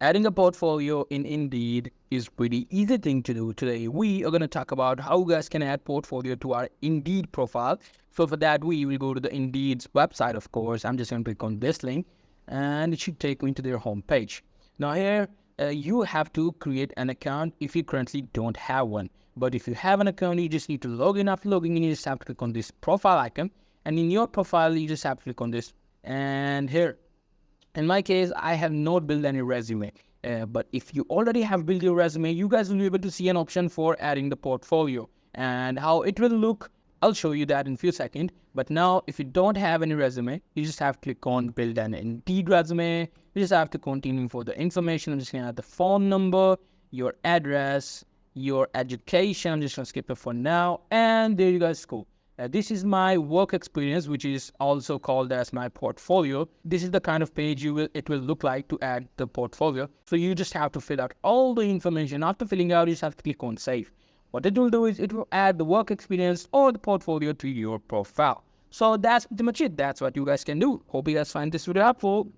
Adding a portfolio in Indeed is pretty easy thing to do. Today we are going to talk about how you guys can add portfolio to our Indeed profile. So for that we will go to the Indeed's website, of course. I'm just going to click on this link and it should take me to their home page. Now here you have to create an account if you currently don't have one. But if you have an account, you just need to log in. After logging in, you just have to click on this profile icon. And in your profile, you just have to click on this. And here, in my case, I have not built any resume. But if you already have built your resume, you guys will be able to see an option for adding the portfolio. And how it will look, I'll show you that in a few seconds. But now, if you don't have any resume, you just have to click on build an Indeed resume. You just have to continue for the information. I'm just going to add the phone number, your address, your education. I'm just going to skip it for now. And there you guys go. This is my work experience, which is also called as my portfolio. This is the kind of page it will look like to add the portfolio. So you just have to fill out all the information. After filling out, you just have to click on save. What it will do is it will add the work experience or the portfolio to your profile. So that's pretty much it. That's what you guys can do. Hope you guys find this video helpful.